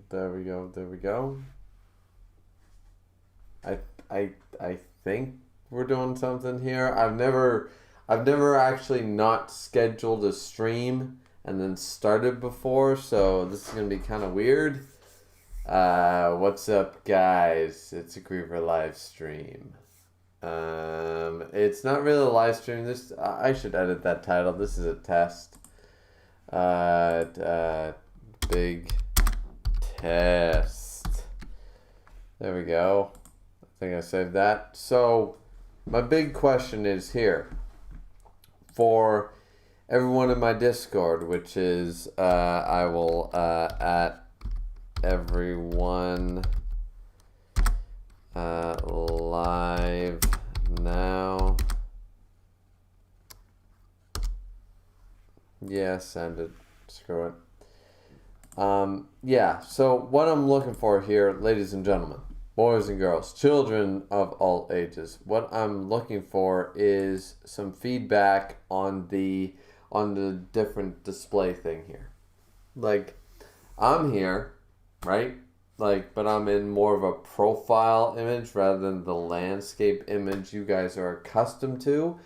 There we go. There we go. I think we're doing something here. I've never actually not scheduled a stream and then started before, so this is gonna be kind of weird. What's up, guys? It's a Griever live stream. It's not really a live stream. This I should edit that title. This is a test. Big test. There we go. I think I saved that. So, my big question is here for everyone in my Discord, which is I will at everyone live now. Yeah, send it. Screw it. Yeah, so what I'm looking for here, ladies and gentlemen, boys and girls, children of all ages, what I'm looking for is some feedback on the different display thing here. Like, I'm here, right? Like, but I'm in more of a profile image rather than the landscape image you guys are accustomed to.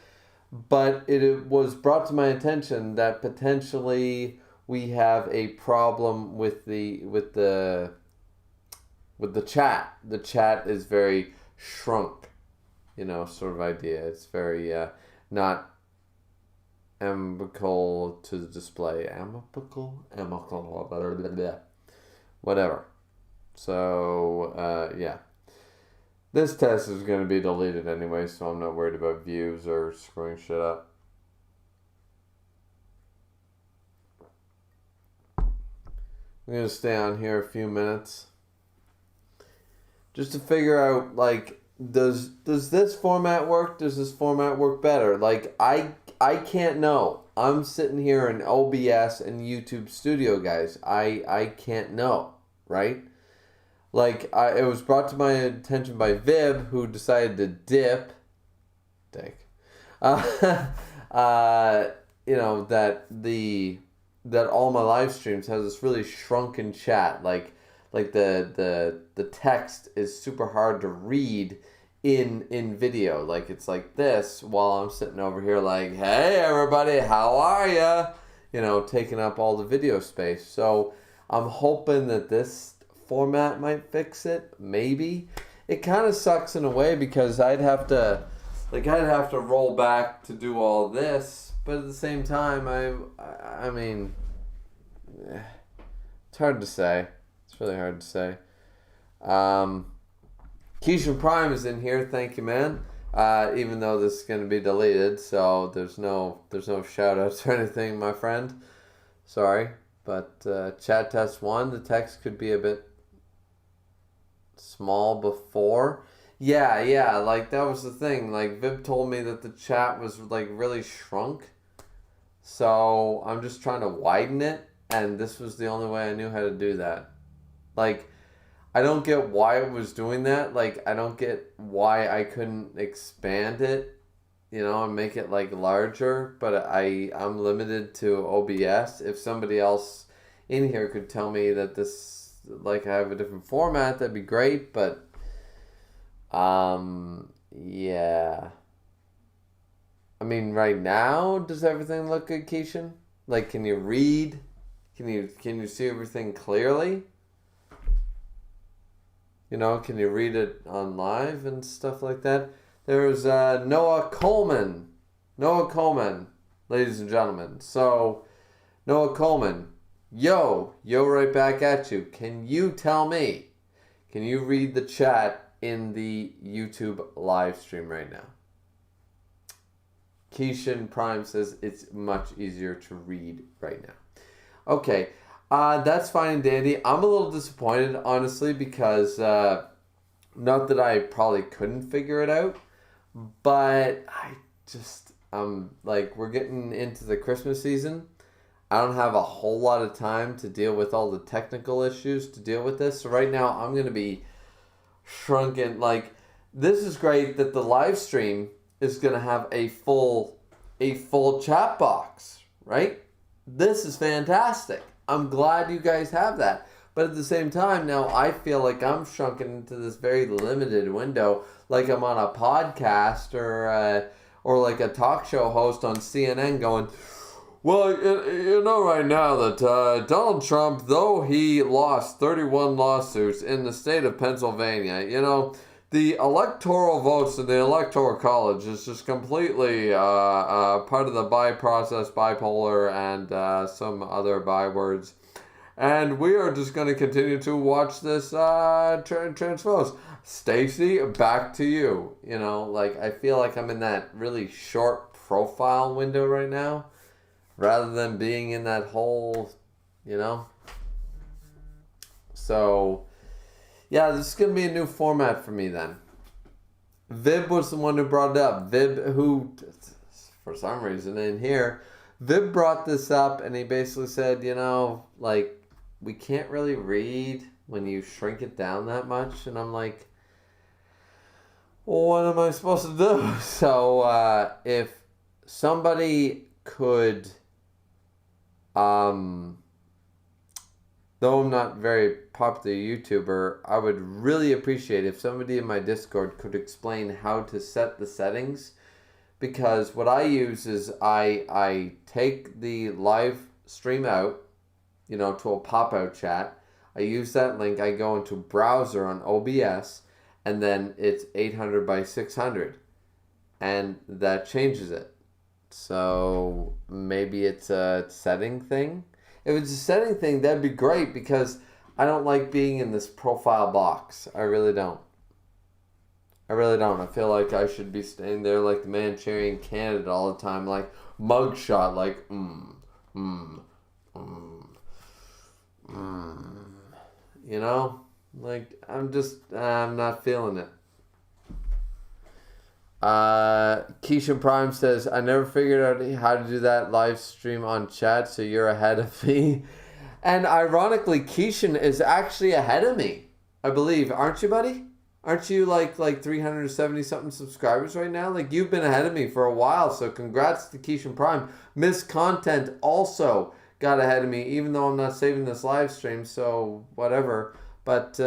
But it was brought to my attention that potentially we have a problem with the chat. The chat is very shrunk, sort of idea. It's very not amicable to the display. Amicable, whatever. So yeah. This test is going to be deleted anyway, so I'm not worried about views or screwing shit up. I'm going to stay on here a few minutes just to figure out, like, does this format work? Does this format work better? Like, I can't know. I'm sitting here in OBS and YouTube Studio, guys. I can't know, right? Like, it was brought to my attention by Vib, who decided to dip. Dick. That all my live streams has this really shrunken chat. Like the text is super hard to read in video. Like, it's like this while I'm sitting over here like, hey everybody, how are ya? Taking up all the video space. So I'm hoping that this format might fix it. Maybe. It kind of sucks in a way because I'd have to roll back to do all this, but at the same time I mean, it's hard to say. It's really hard to say. Keishan Prime is in here. Thank you, man. Even though this is going to be deleted, so there's no shout outs or anything, my friend. Sorry. But chat test 1, the text could be a bit small before. Yeah, like that was the thing. Like, Vib told me that the chat was like really shrunk. So I'm just trying to widen it, and this was the only way I knew how to do that. Like, I don't get why it was doing that. Like, I don't get why I couldn't expand it, and make it like larger, but I'm limited to OBS. If somebody else in here could tell me that this, like, I have a different format, that'd be great, but yeah. I mean, right now, does everything look good, Keishan? Like, can you read? Can you see everything clearly? Can you read it on live and stuff like that? There's Noah Coleman, ladies and gentlemen. So, Noah Coleman, yo right back at you. Can you tell me, can you read the chat in the YouTube live stream right now? Keishan Prime says it's much easier to read right now. Okay, that's fine and dandy. I'm a little disappointed, honestly, because not that I probably couldn't figure it out, but like, we're getting into the Christmas season. I don't have a whole lot of time to deal with all the technical issues to deal with this. So right now I'm going to be shrunken. Like, this is great that the live stream is going to have a full chat box, right? This is fantastic. I'm glad you guys have that. But at the same time, now I feel like I'm shrunken into this very limited window, like I'm on a podcast or like a talk show host on CNN going, well, you know right now that Donald Trump, though he lost 31 lawsuits in the state of Pennsylvania, the electoral votes in the Electoral College is just completely part of the bi-process, bipolar, and some other bywords. And we are just going to continue to watch this transpose. Stacey, back to you. I feel like I'm in that really short profile window right now, rather than being in that whole, So, yeah, this is going to be a new format for me then. Vib was the one who brought it up. Vib, who, for some reason in here, Vib brought this up and he basically said, we can't really read when you shrink it down that much. And I'm like, well, what am I supposed to do? So, if somebody could, though I'm not very popular YouTuber, I would really appreciate if somebody in my Discord could explain how to set the settings, because what I use is I take the live stream out, to a pop-out chat. I use that link. I go into browser on OBS, and then it's 800 by 600, and that changes it. So maybe it's a setting thing. If it's a setting thing, that'd be great, because I don't like being in this profile box. I really don't. I feel like I should be staying there like the Manchurian candidate all the time, like mugshot, like like I'm not feeling it. Keisha Prime says, I never figured out how to do that live stream on chat, so you're ahead of me. And ironically, Keishan is actually ahead of me, I believe. Aren't you, buddy? Aren't you like 370 something subscribers right now? Like, you've been ahead of me for a while, so congrats to Keishan Prime. Miss Content also got ahead of me, even though I'm not saving this live stream, so whatever. But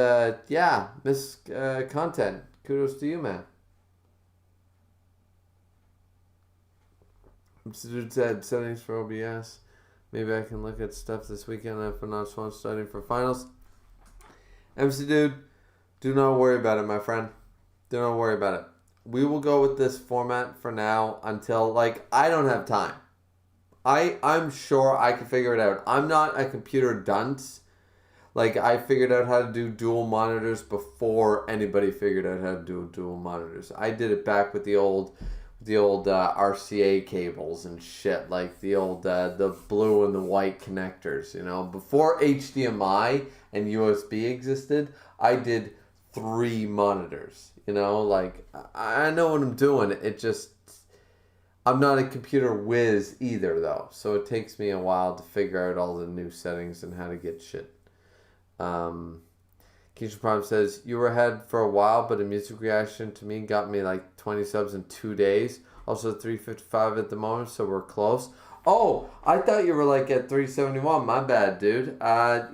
yeah, Miss Content, kudos to you, man. Dude said settings for OBS. Maybe I can look at stuff this weekend if I'm not studying for finals. MC Dude, do not worry about it, my friend. Do not worry about it. We will go with this format for now until, I don't have time. I'm sure I can figure it out. I'm not a computer dunce. I figured out how to do dual monitors before anybody figured out how to do dual monitors. I did it back with the old RCA cables and shit, like the old the blue and the white connectors, before HDMI and USB existed. I did 3 monitors, I know what I'm doing. I'm not a computer whiz either, though, so it takes me a while to figure out all the new settings and how to get shit. Keisha Prime says, you were ahead for a while, but a music reaction to me got me 20 subs in 2 days. Also 355 at the moment, so we're close. Oh, I thought you were at 371. My bad, dude. Yeah,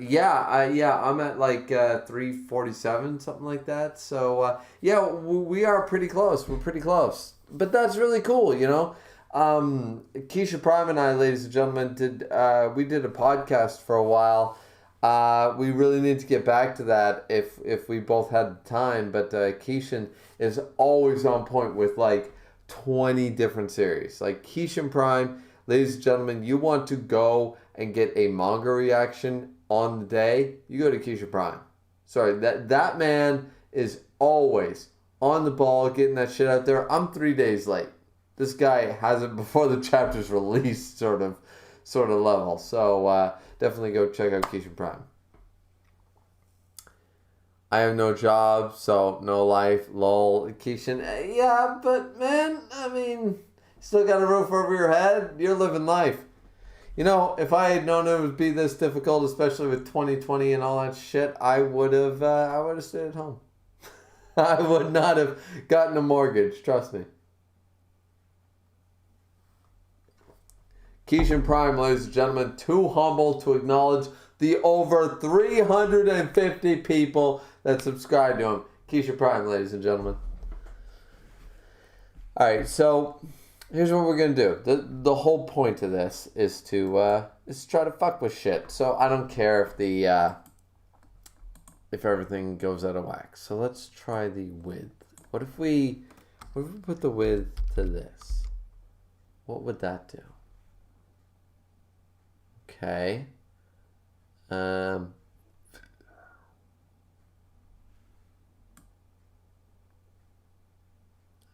I'm at 347, something like that. So yeah, we are pretty close. We're pretty close. But that's really cool, Keisha Prime and I, ladies and gentlemen, did a podcast for a while. We really need to get back to that if we both had the time. But Keishan is always on point with 20 different series. Keishan Prime, ladies and gentlemen, you want to go and get a manga reaction on the day, you go to Keisha Prime. Sorry, that man is always on the ball, getting that shit out there. I'm 3 days late. This guy has it before the chapter's released, sort of level. So definitely go check out Keisha Prime. I have no job, so no life, lol. Keishan, yeah, but man, still got a roof over your head. You're living life. If I had known it would be this difficult, especially with 2020 and all that shit, I would have stayed at home. I would not have gotten a mortgage, trust me. Keishan Prime, ladies and gentlemen, too humble to acknowledge the over 350 people that subscribe to him. Keisha Prime, ladies and gentlemen. Alright, so here's what we're going to do. The whole point of this is to try to fuck with shit. So I don't care if everything goes out of whack. So let's try the width. What if we put the width to this? What would that do? Okay. All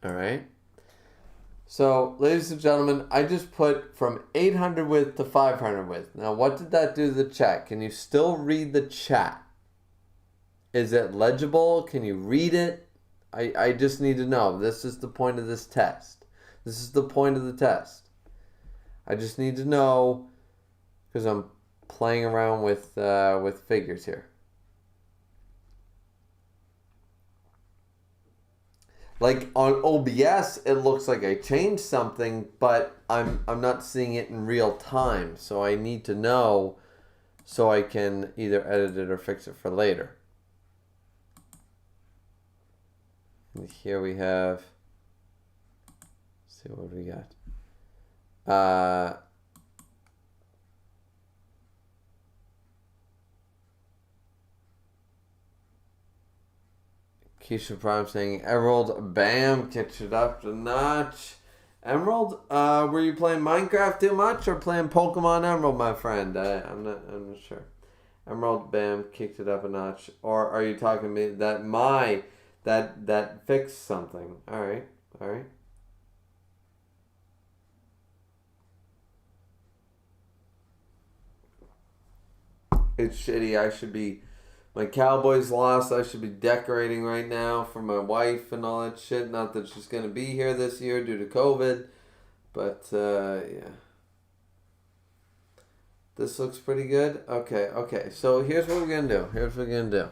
right. So, ladies and gentlemen, I just put from 800 width to 500 width. Now, what did that do to the chat? Can you still read the chat? Is it legible? Can you read it? I just need to know. This is the point of this test. This is the point of the test. I just need to know because I'm playing around with figures here. Like on OBS, it looks like I changed something, but I'm not seeing it in real time. So I need to know so I can either edit it or fix it for later. And here we have, let's see what we got. Keisha Prime saying, Emerald, bam, catch it up to notch. Emerald, were you playing Minecraft too much or playing Pokemon Emerald, my friend? I'm not sure. Emerald, bam, kicked it up a notch. Or are you talking to me that fixed something? All right. It's shitty. I should be... My Cowboys lost. I should be decorating right now for my wife and all that shit. Not that she's going to be here this year due to COVID. But, yeah. This looks pretty good. Okay. So here's what we're going to do.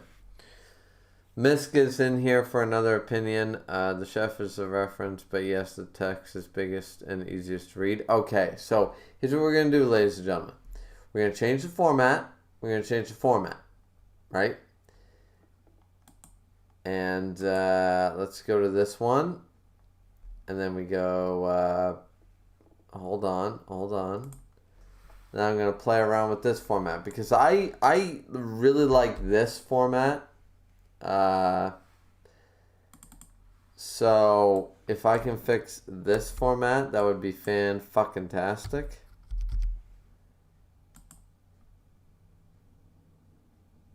Misk is in here for another opinion. The chef is a reference. But yes, the text is biggest and easiest to read. Okay, so here's what we're going to do, ladies and gentlemen. We're going to change the format. Right? And let's go to this one. And then we go, hold on. Now I'm going to play around with this format because I really like this format. So if I can fix this format, that would be fan-fucking-tastic.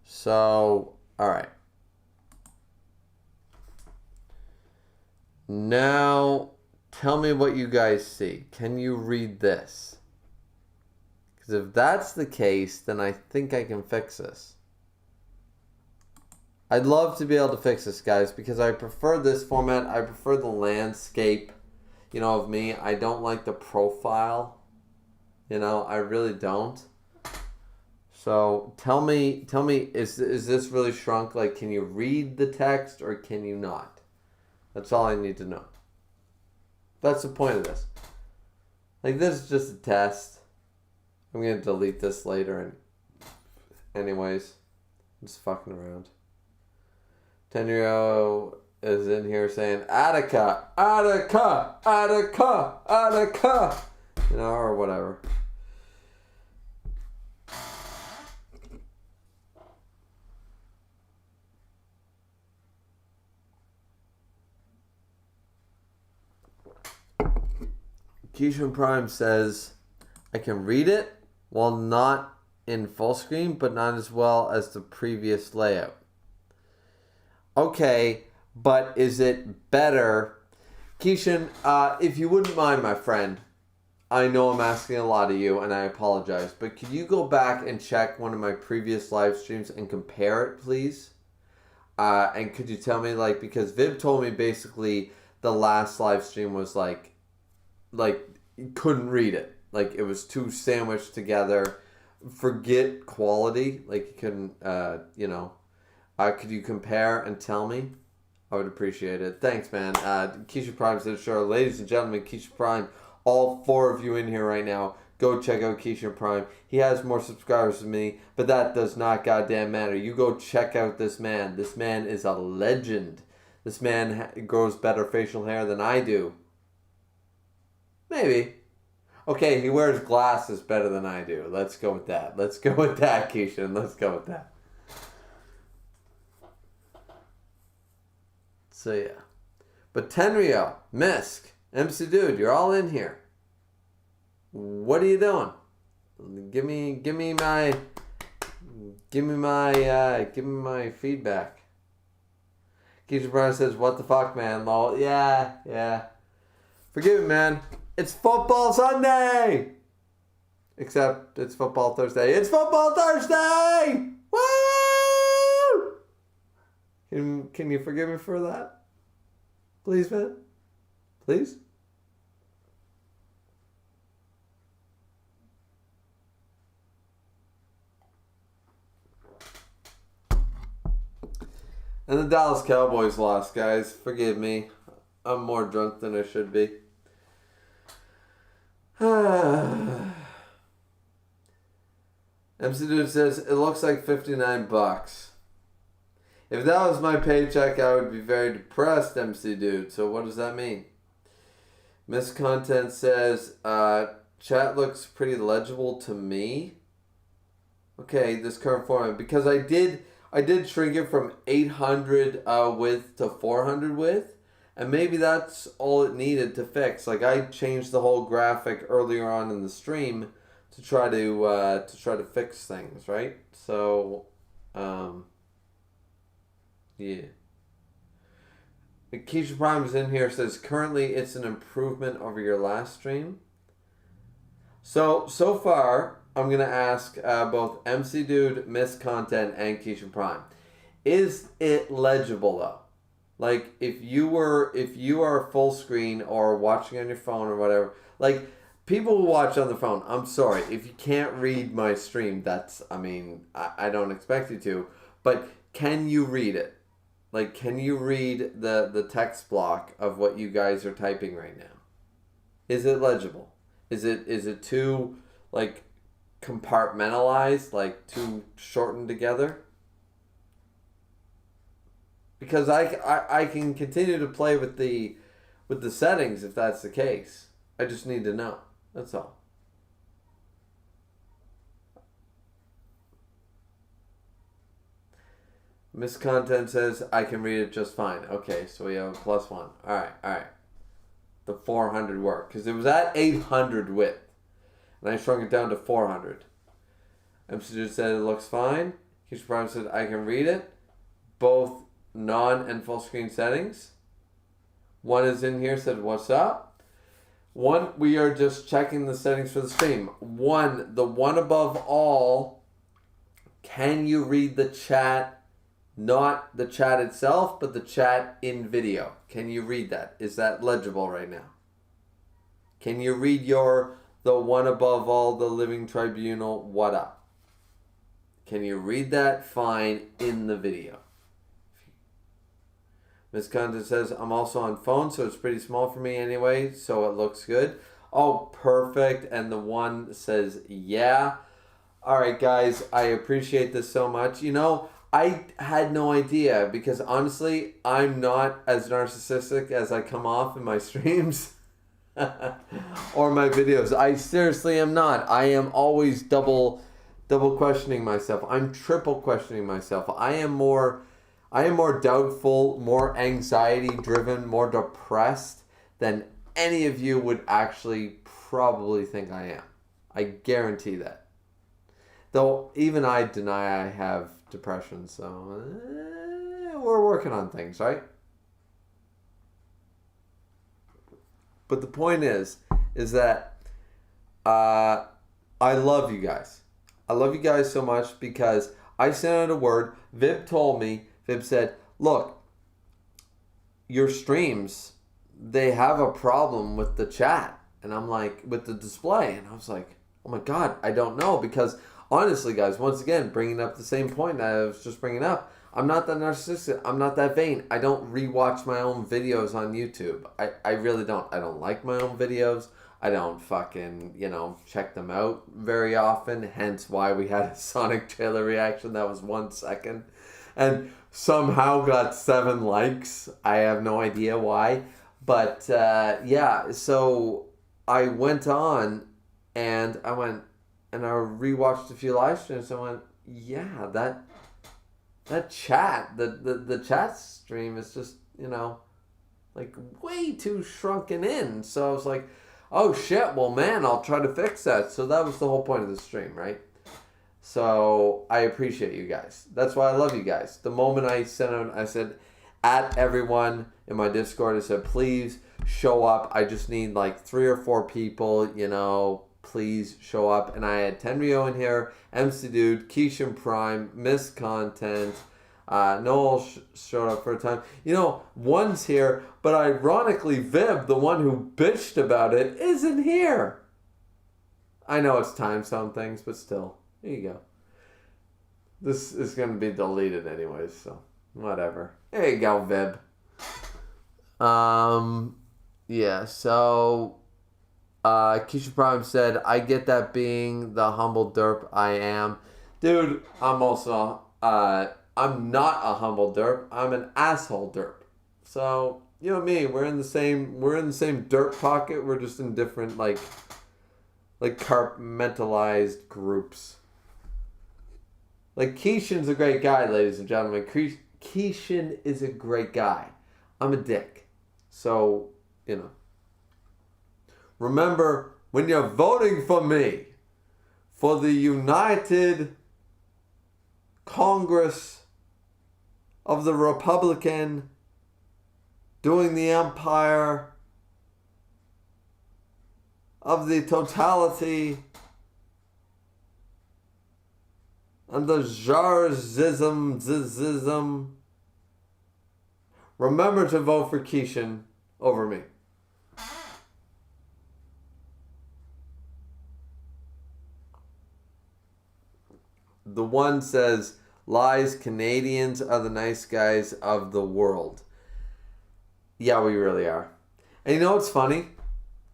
So, alright. Now, tell me what you guys see. Can you read this? Because if that's the case, then I think I can fix this. I'd love to be able to fix this, guys, because I prefer this format. I prefer the landscape, of me. I don't like the profile. I really don't. So tell me, is this really shrunk? Like, can you read the text or can you not? That's all I need to know. That's the point of this. Like, this is just a test. I'm going to delete this later. And anyways, I'm just fucking around. 10-year-old is in here saying, Attica, or whatever. Keisha Prime says, I can read it while not in full screen, but not as well as the previous layout. Okay, but is it better? Keishan, if you wouldn't mind, my friend, I know I'm asking a lot of you, and I apologize, but could you go back and check one of my previous live streams and compare it, please? And could you tell me, because Viv told me basically the last live stream was like you couldn't read it. Like, it was too sandwiched together. Forget quality. Like, you couldn't, could you compare and tell me? I would appreciate it. Thanks, man. Keisha Prime said, sure. Ladies and gentlemen, Keisha Prime, all four of you in here right now, go check out Keisha Prime. He has more subscribers than me, but that does not goddamn matter. You go check out this man. This man is a legend. This man grows better facial hair than I do. Maybe. Okay, he wears glasses better than I do. Let's go with that. Let's go with that, Keisha. Let's go with that. So yeah. But Tenrio, Misk, MC Dude, you're all in here. What are you doing? Give me my feedback. Keisha Brown says, "What the fuck, man?" Lol. Yeah. Forgive me, man. It's football Sunday. Except it's football Thursday. It's football Thursday. Woo! Can you forgive me for that? Please, man. Please. And the Dallas Cowboys lost, guys. Forgive me. I'm more drunk than I should be. MC Dude says, it looks like $59. If that was my paycheck, I would be very depressed, MC Dude. So what does that mean? Miss Content says, chat looks pretty legible to me. Okay, this current format. Because I did shrink it from 800 width to 400 width. And maybe that's all it needed to fix. Like, I changed the whole graphic earlier on in the stream to try to fix things, right? So, yeah. Keisha Prime is in here, says, currently it's an improvement over your last stream. So far, I'm going to ask both MC Dude, Miss Content, and Keisha Prime. Is it legible, though? Like, if you are full screen or watching on your phone or whatever, like, people who watch on the phone, I'm sorry. If you can't read my stream, I don't expect you to. But can you read it? Like, can you read the text block of what you guys are typing right now? Is it legible? Is it too, like, compartmentalized, like, too shortened together? Because I can continue to play with the settings if that's the case. I just need to know. That's all. Miss Content says, I can read it just fine. Okay, so we have a +1. All right. The 400 work. Because it was at 800 width. And I shrunk it down to 400. MC said it looks fine. Keisha Prime said, I can read it. Both non and full screen settings. One is in here, said, what's up? One, we are just checking the settings for the stream. One, the one above all, can you read the chat? Not the chat itself, but the chat in video. Can you read that? Is that legible right now? Can you read the one above all, the living tribunal, what up? Can you read that fine in the video? Miss Content says, I'm also on phone, so it's pretty small for me anyway, so it looks good. Oh, perfect. And the one says, yeah. All right, guys, I appreciate this so much. You know, I had no idea because, honestly, I'm not as narcissistic as I come off in my streams or my videos. I seriously am not. I am always double questioning myself. I'm triple questioning myself. I am more doubtful, more anxiety-driven, more depressed than any of you would actually probably think I am. I guarantee that. Though even I deny I have depression, so we're working on things, right? But the point is that I love you guys. I love you guys so much because I sent out a word. Vip told me, Vip said, look, your streams, they have a problem with the chat. And I'm like, with the display. And I was like, oh my God, I don't know. Because honestly, guys, once again, bringing up the same point that I was just bringing up, I'm not that narcissistic. I'm not that vain. I don't rewatch my own videos on YouTube. I really don't. I don't like my own videos. I don't fucking, check them out very often. Hence why we had a Sonic trailer reaction that was 1 second. And somehow got 7 likes. I have no idea why. But yeah, so I went on and I rewatched a few live streams and I went, yeah, that chat, the chat stream is just, like way too shrunken in. So I was like, oh shit, well man, I'll try to fix that. So that was the whole point of the stream, right? So I appreciate you guys. That's why I love you guys. The moment I sent out, I said, at everyone in my Discord, I said, please show up. I just need like 3 or 4 people, please show up. And I had Tenryo in here, MC Dude, Keishan Prime, Miss Content, Noel showed up for a time. One's here, but ironically, Vib, the one who bitched about it, isn't here. I know it's time zone things, but still, there you go. This is going to be deleted anyways, so whatever. There you go, Vib. Yeah, so Keisha Prime said, I get that being the humble derp I am. Dude, I'm also, I'm not a humble derp. I'm an asshole derp. So, you know me, we're in the same derp pocket. We're just in different, like compartmentalized groups. Like, Keishan's a great guy, ladies and gentlemen. Keishan is a great guy. I'm a dick. So, remember, when you're voting for me, for the United Congress of the Republican doing the empire of the totality and the Jarzism, remember to vote for Keishan over me. The one says, lies, Canadians are the nice guys of the world. Yeah, we really are. And you know what's funny?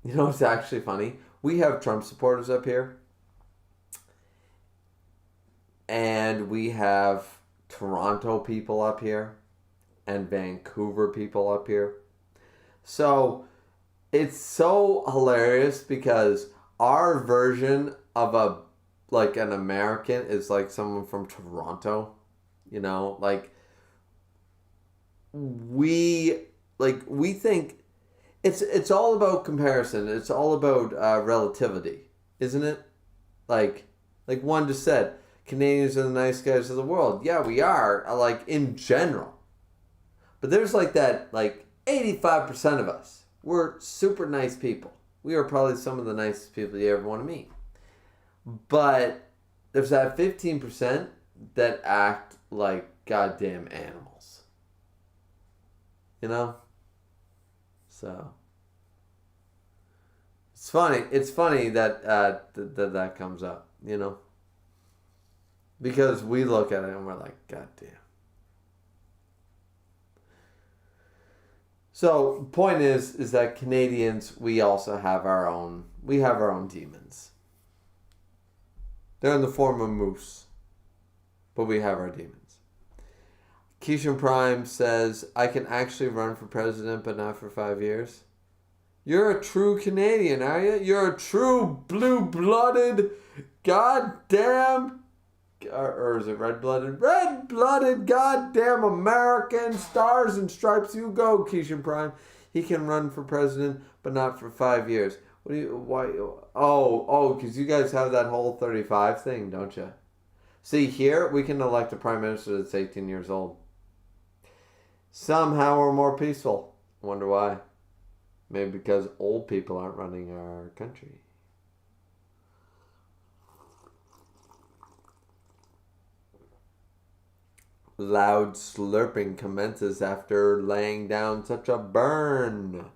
You know what's actually funny? We have Trump supporters up here. And we have Toronto people up here. And Vancouver people up here. So, it's so hilarious because our version of an American is like someone from Toronto, we think it's all about comparison. It's all about relativity, isn't it? Like one just said, Canadians are the nice guys of the world. Yeah, we are, in general. But there's that 85% of us. We're super nice people. We are probably some of the nicest people you ever want to meet. But there's that 15% that act like goddamn animals. So it's funny. It's funny that that comes up. Because we look at it and we're like, goddamn. So point is that Canadians, we also have our own demons. They're in the form of moose. But we have our demons. Keishan Prime says, I can actually run for president, but not for 5 years. You're a true Canadian, are you? You're a true blue-blooded, goddamn, or is it red-blooded? Red-blooded, goddamn American. Stars and stripes you go, Keishan Prime. He can run for president, but not for 5 years. Why? Oh, because you guys have that whole 35 thing, don't you? See, here, we can elect a prime minister that's 18 years old. Somehow we're more peaceful. Wonder why. Maybe because old people aren't running our country. Loud slurping commences after laying down such a burn.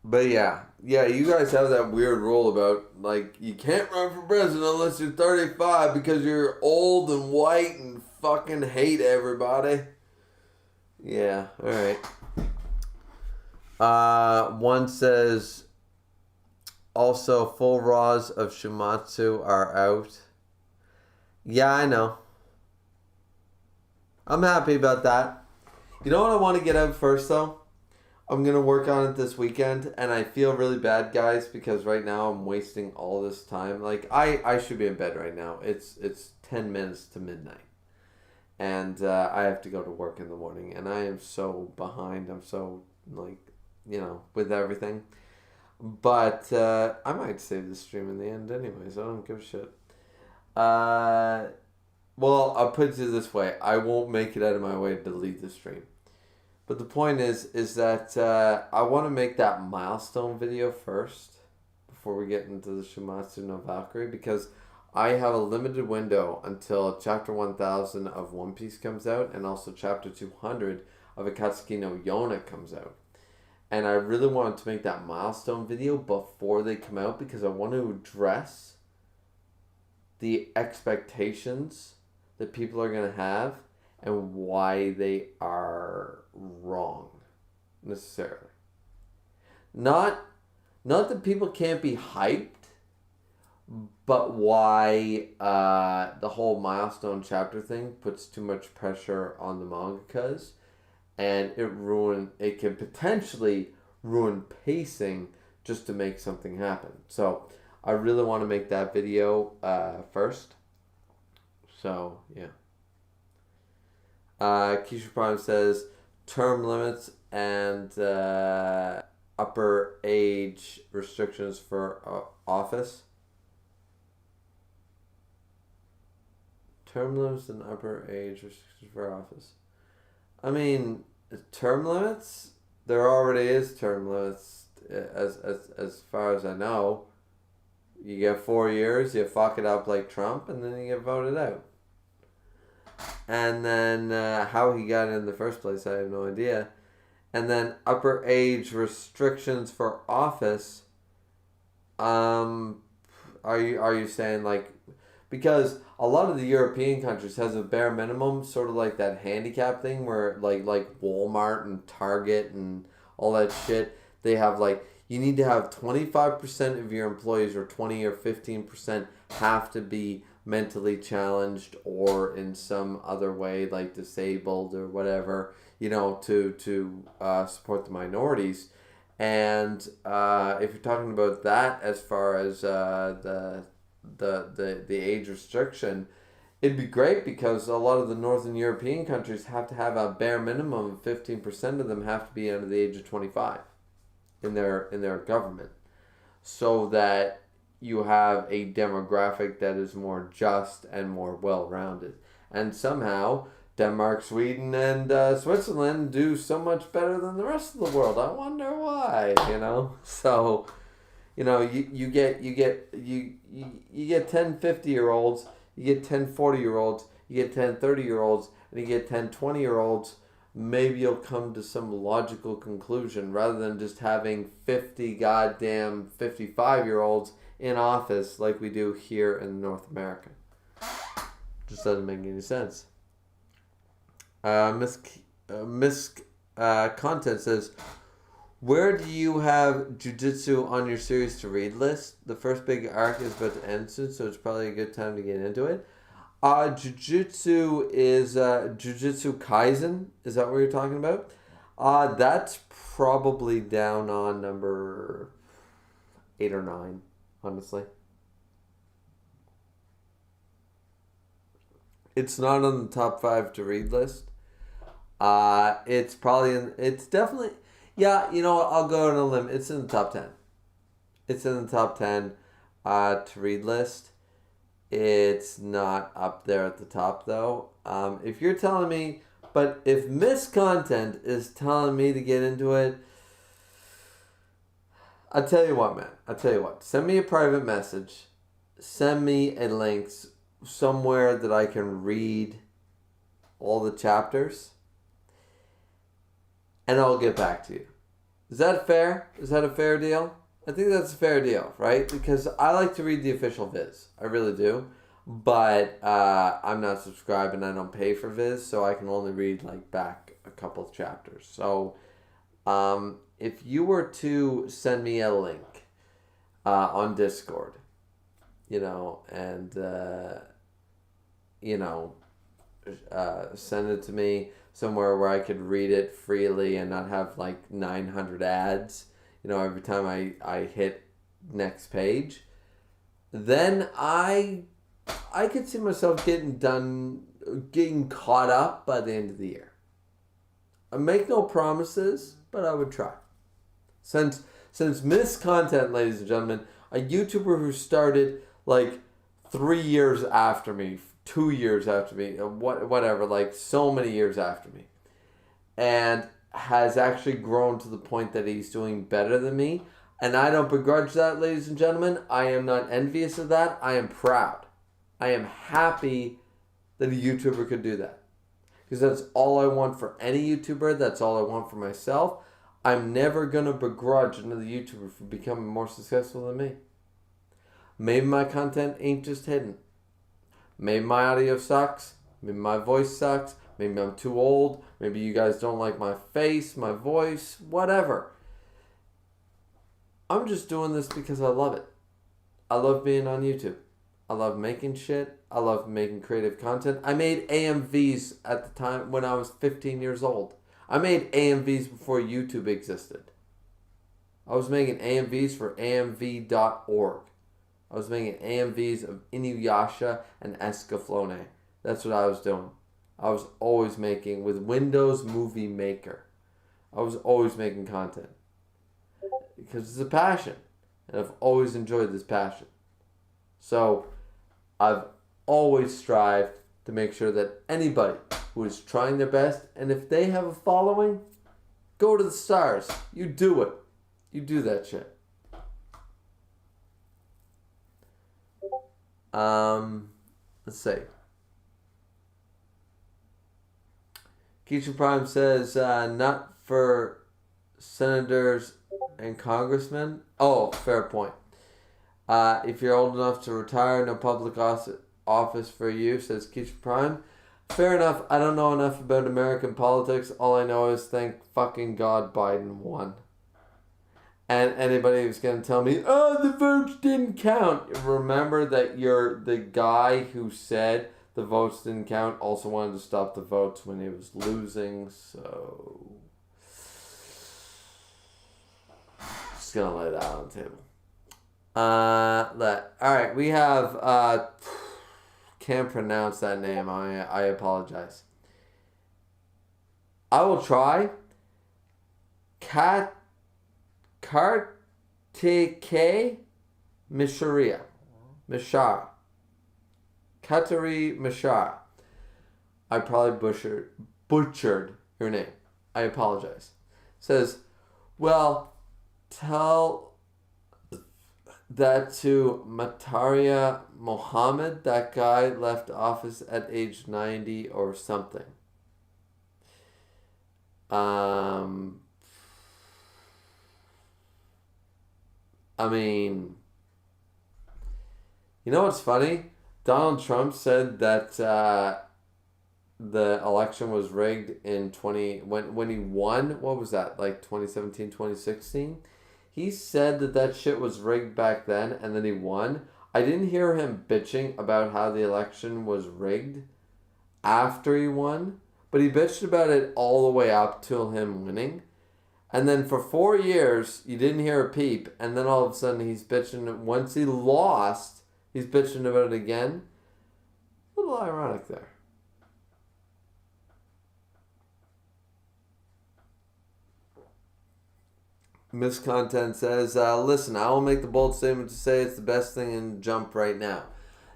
But yeah, you guys have that weird rule about, you can't run for president unless you're 35 because you're old and white and fucking hate everybody. Yeah, alright. One says, also, full raws of Shumatsu are out. Yeah, I know. I'm happy about that. You know what I want to get out first, though? I'm going to work on it this weekend, and I feel really bad, guys, because right now I'm wasting all this time. Like, I should be in bed right now. It's 10 minutes to midnight. And I have to go to work in the morning, and I am so behind. I'm so, like, with everything. But I might save the stream in the end anyways. I don't give a shit. Well, I'll put it this way. I won't make it out of my way to delete the stream. But the point is that I want to make that milestone video first before we get into the Shumatsu no Valkyrie, because I have a limited window until chapter 1000 of One Piece comes out, and also chapter 200 of Akatsuki no Yona comes out. And I really wanted to make that milestone video before they come out, because I want to address the expectations that people are going to have and why they are wrong, necessarily. Not that people can't be hyped, but why the whole milestone chapter thing puts too much pressure on the mangakas, and it can potentially ruin pacing just to make something happen. So I really want to make that video first. So yeah. Keisha Prime says term limits and upper age restrictions for office. Term limits and upper age restrictions for office. I mean, term limits? There already is term limits, as far as I know. You get 4 years, you fuck it up like Trump, and then you get voted out. And then how he got it in the first place, I have no idea. And then upper age restrictions for office. Are you saying like, because a lot of the European countries has a bare minimum, sort of like that handicap thing where like Walmart and Target and all that shit, they have like, you need to have 25% of your employees, or 20 or 15% have to be mentally challenged or in some other way, like disabled or whatever, to support the minorities. And if you're talking about that as far as the age restriction, it'd be great, because a lot of the Northern European countries have to have a bare minimum of 15% of them have to be under the age of 25 in their government, so that you have a demographic that is more just and more well-rounded. And somehow Denmark, Sweden, and Switzerland do so much better than the rest of the world. I wonder why. So you get 10 50-year-olds, you get 10 40-year-olds, you get 10 30-year-olds, and you get 10 20-year-olds. Maybe you'll come to some logical conclusion, rather than just having 50 goddamn 55-year-olds in office like we do here in North America. Just doesn't make any sense. Miss Content says, where do you have Jujutsu on your series to read list? The first big arc is about to end soon, so it's probably a good time to get into it. Jujutsu is Jujutsu Kaisen. Is that what you're talking about? That's probably down on number 8 or 9, honestly. It's not on the top 5 to read list. It's probably it's definitely, yeah, you know what, I'll go on a limb. It's in the top 10. It's in the top 10 to read list. It's not up there at the top, though. If you're telling me, but if Miss Content is telling me to get into it, I'll tell you what, man. I'll tell you what. Send me a private message. Send me a link somewhere that I can read all the chapters, and I'll get back to you. Is that fair? Is that a fair deal? I think that's a fair deal, right? Because I like to read the official Viz. I really do. But I'm not subscribed and I don't pay for Viz, so I can only read like back a couple of chapters. So if you were to send me a link on Discord, and send it to me somewhere where I could read it freely and not have like 900 ads, every time I hit next page, then I could see myself getting caught up by the end of the year. I make no promises, but I would try. Since missed content, ladies and gentlemen, a YouTuber who started like 3 years after me, 2 years after me, whatever, like so many years after me, and has actually grown to the point that he's doing better than me. And I don't begrudge that, ladies and gentlemen. I am not envious of that. I am proud. I am happy that a YouTuber could do that. Because that's all I want for any YouTuber. That's all I want for myself. I'm never going to begrudge another YouTuber for becoming more successful than me. Maybe my content ain't just hidden. Maybe my audio sucks. Maybe my voice sucks. Maybe I'm too old. Maybe you guys don't like my face, my voice, whatever. I'm just doing this because I love it. I love being on YouTube. I love making shit. I love making creative content. I made AMVs at the time when I was 15 years old. I made AMVs before YouTube existed. I was making AMVs for AMV.org. I was making AMVs of Inuyasha and Escaflowne. That's what I was doing. I was always making with Windows Movie Maker. I was always making content. Because it's a passion. And I've always enjoyed this passion. So I've always strived to make sure that anybody who is trying their best, and if they have a following, go to the stars. You do it. You do that shit. Let's see. Keisha Prime says, not for senators and congressmen. Oh, fair point. If you're old enough to retire, no public office for you, says Keisha Prime. Fair enough. I don't know enough about American politics. All I know is thank fucking God Biden won. And anybody who's going to tell me, oh, the votes didn't count. Remember that the guy who said the votes didn't count also wanted to stop the votes when he was losing. So, just going to lay that on the table. Alright, we have, can't pronounce that name. I apologize. I will try. Kartike Mishara. Katari Mishara. I probably butchered your name. I apologize. Says, well, tell that to Mataria Mohammed. That guy left office at age 90 or something. I mean, you know what's funny? Donald Trump said that the election was rigged in when he won. What was that, like 2017, 2016? He said that shit was rigged back then, and then he won. I didn't hear him bitching about how the election was rigged after he won, but he bitched about it all the way up till him winning. And then for 4 years, you didn't hear a peep, and then all of a sudden he's bitching. Once he lost, he's bitching about it again. A little ironic there. Miss Content says, listen, I will make the bold statement to say it's the best thing in Jump right now.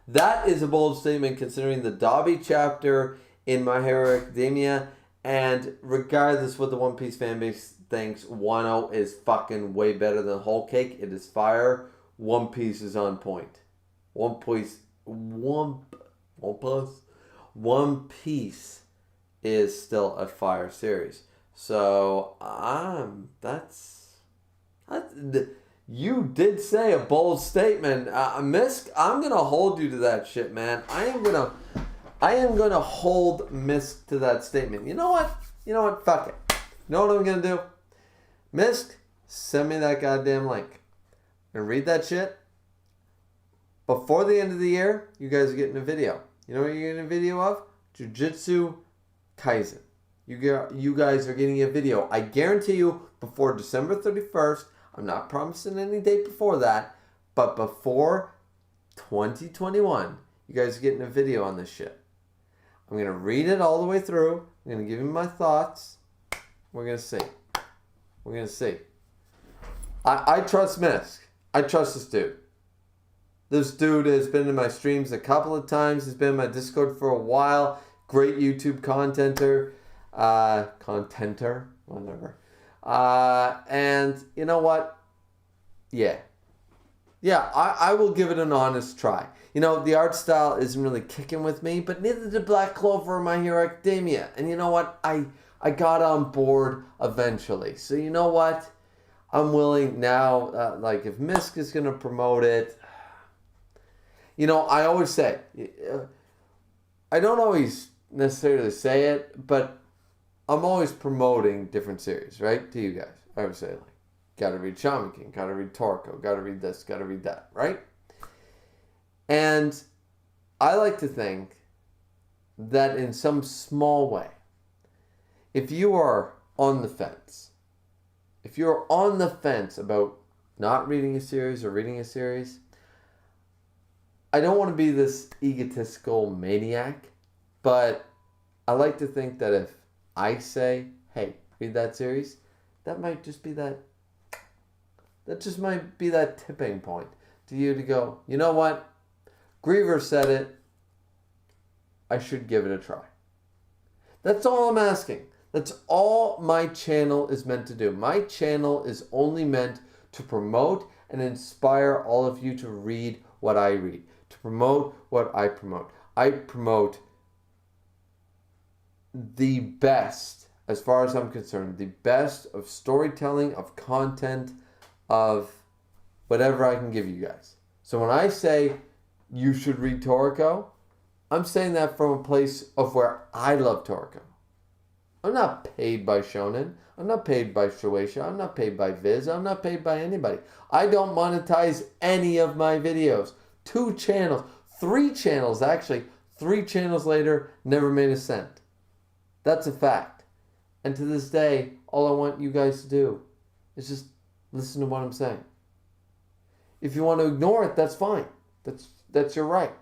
That is a bold statement considering the Dobby chapter in My Hero Academia, and regardless what the One Piece fanbase thinks, Wano is fucking way better than Whole Cake. It is fire. One Piece is on point. One Piece is still a fire series. So, you did say a bold statement. Misk, I'm going to hold you to that shit, man. I am going to hold Misk to that statement. You know what? You know what? Fuck it. You know what I'm going to do? Misk, send me that goddamn link. And read that shit. Before the end of the year, you guys are getting a video. You know what you're getting a video of? Jujutsu Kaisen. You guys are getting a video. I guarantee you, before December 31st, I'm not promising any date before that, but before 2021, you guys are getting a video on this shit. I'm going to read it all the way through. I'm going to give you my thoughts. We're going to see. We're going to see. I trust Misk. I trust this dude. This dude has been in my streams a couple of times. He's been in my Discord for a while. Great YouTube contenter. Whatever. And you know what? Yeah. Yeah, I will give it an honest try. You know, the art style isn't really kicking with me, but neither did Black Clover or My Hero Academia. And you know what? I got on board eventually. So you know what? I'm willing now, like if Misk is going to promote it, you know, I always say, I don't always necessarily say it, but I'm always promoting different series, right? To you guys. I always say, like, gotta read Shaman King, gotta read Toriko, gotta read this, gotta read that, right? And I like to think that in some small way, if you are on the fence, if you're on the fence about not reading a series or reading a series, I don't want to be this egotistical maniac, but I like to think that if I say, hey, read that series, that might just be that just might be that tipping point to you to go, you know what? Griever said it. I should give it a try. That's all I'm asking. That's all my channel is meant to do. My channel is only meant to promote and inspire all of you to read what I read, to promote what I promote. I promote the best, as far as I'm concerned, the best of storytelling, of content, of whatever I can give you guys. So when I say you should read Toriko, I'm saying that from a place of where I love Toriko. I'm not paid by Shonen. I'm not paid by Shueisha. I'm not paid by Viz. I'm not paid by anybody. I don't monetize any of my videos. 2 channels, 3 channels actually, 3 channels later, never made a cent. That's a fact. And to this day, all I want you guys to do is just listen to what I'm saying. If you want to ignore it, that's fine. That's your right.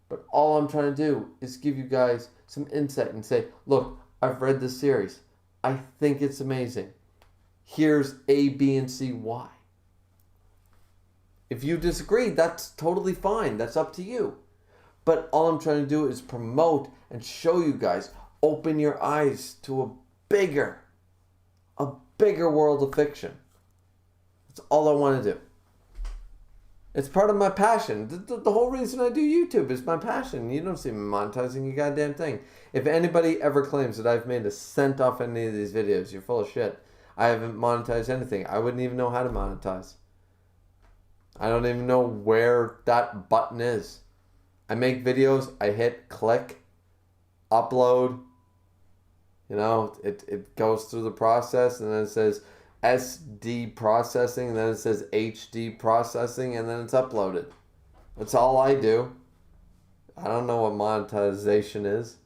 But all I'm trying to do is give you guys some insight and say, look, I've read this series. I think it's amazing. Here's A, B, and C, why. If you disagree, that's totally fine. That's up to you. But all I'm trying to do is promote and show you guys, open your eyes to a bigger world of fiction. That's all I want to do. It's part of my passion. The whole reason I do YouTube is my passion. You don't see me monetizing a goddamn thing. If anybody ever claims that I've made a cent off any of these videos, you're full of shit. I haven't monetized anything. I wouldn't even know how to monetize. I don't even know where that button is. I make videos, I hit click, upload. You know, it goes through the process and then it says SD processing, and then it says HD processing, and then it's uploaded. That's all I do. I don't know what monetization is.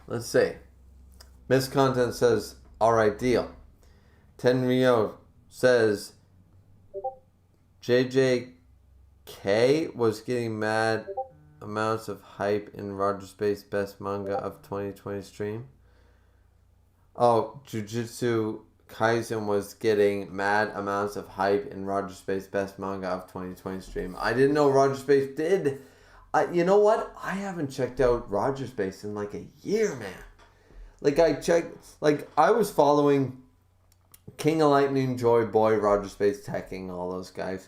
Let's see. Miss Content says, alright, deal. Tenryo says, JJK was getting mad amounts of hype in Roger Space's best manga of 2020 stream. Oh, Jujutsu Kaisen was getting mad amounts of hype in Roger Space's best manga of 2020 stream. I didn't know Roger Space did. You know what? I haven't checked out Roger Space in like a year, man. Like I was following King of Lightning, Joy Boy, Roger Space, Teching, all those guys.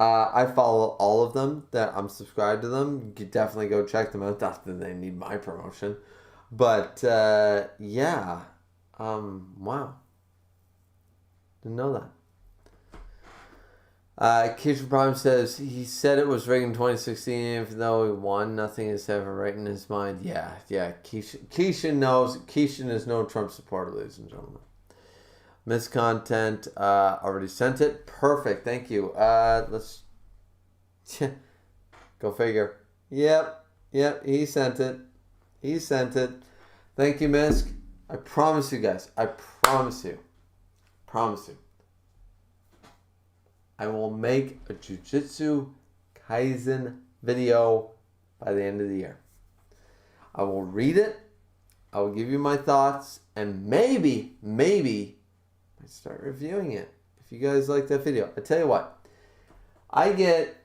I follow all of them. That I'm subscribed to them. You could definitely go check them out. Not that they need my promotion, but yeah. Wow. Didn't know Keisha Prime says he said it was rigged in 2016, even though he won. Nothing is ever right in his mind. Yeah. Keisha knows. Keisha is no Trump supporter, ladies and gentlemen. Missed content. Already sent it. Perfect. Thank you. Let's go figure. Yep. He sent it. Thank you, Misk. I promise you guys. I promise you. I will make a Jujutsu Kaisen video by the end of the year. I will read it. I will give you my thoughts. And maybe, I start reviewing it. If you guys like that video. I tell you what. I get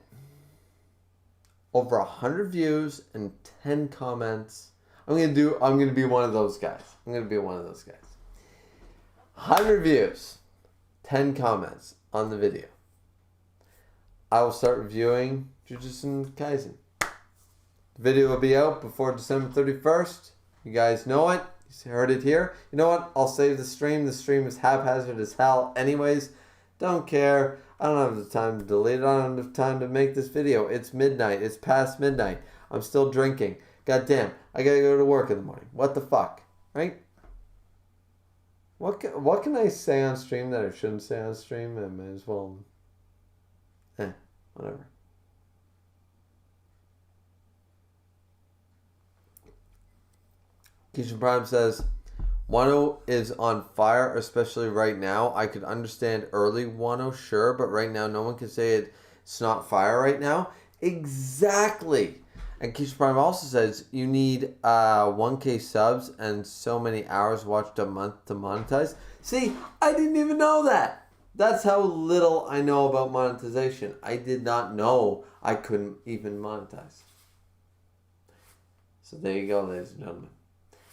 over 100 views and 10 comments. I'm gonna be one of those guys. 100 views, 10 comments on the video. I will start reviewing Jujutsu Kaisen. The video will be out before December 31st. You guys know it. You heard it here. You know what? I'll save the stream. The stream is haphazard as hell anyways. Don't care. I don't have the time to delete it. I don't have time to make this video. It's midnight. It's past midnight. I'm still drinking. God damn. I gotta go to work in the morning. What the fuck? Right? What can I say on stream that I shouldn't say on stream? I might as well... whatever. Keisha Prime says, Wano is on fire, especially right now. I could understand early Wano, sure, but right now no one can say it's not fire right now. Exactly. And Keisha Prime also says you need 1K subs and so many hours watched a month to monetize. See, I didn't even know that. That's how little I know about monetization. I did not know I couldn't even monetize. So there you go, ladies and gentlemen.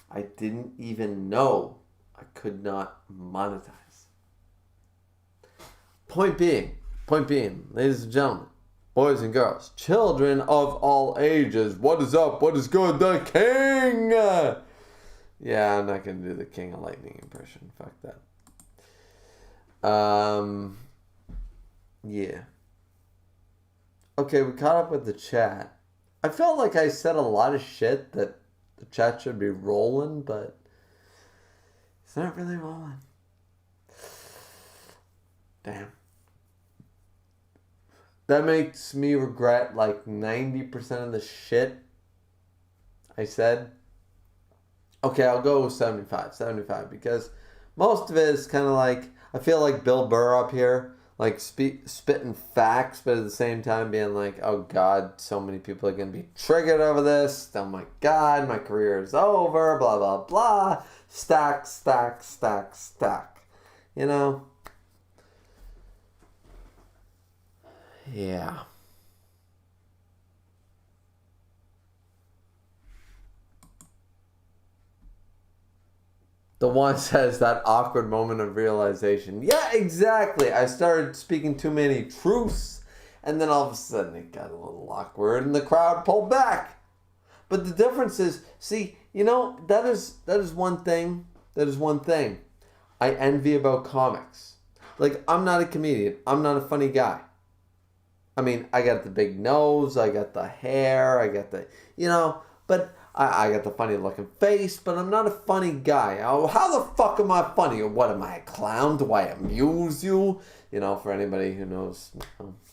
I didn't even know I could not monetize. Point being, ladies and gentlemen, boys and girls, children of all ages, what is up? What is good? The King! Yeah, I'm not going to do the King of Lightning impression. Fuck that. Yeah. Okay, we caught up with the chat. I felt like I said a lot of shit that the chat should be rolling, but it's not really rolling. Damn. That makes me regret like 90% of the shit I said. Okay, I'll go with 75, because most of it is kind of like, I feel like Bill Burr up here, like spitting facts, but at the same time being like, oh God, so many people are going to be triggered over this. Oh my God, my career is over, blah, blah, blah. Stack. You know? Yeah. The one says that awkward moment of realization. Yeah, exactly. I started speaking too many truths, and then all of a sudden it got a little awkward, and the crowd pulled back. But the difference is, see, you know, that is one thing. That is one thing I envy about comics. Like, I'm not a comedian. I'm not a funny guy. I mean, I got the big nose, I got the hair, I got the, you know, but I got the funny looking face, but I'm not a funny guy. Oh, how the fuck am I funny? Or what, am I a clown? Do I amuse you? You know, for anybody who knows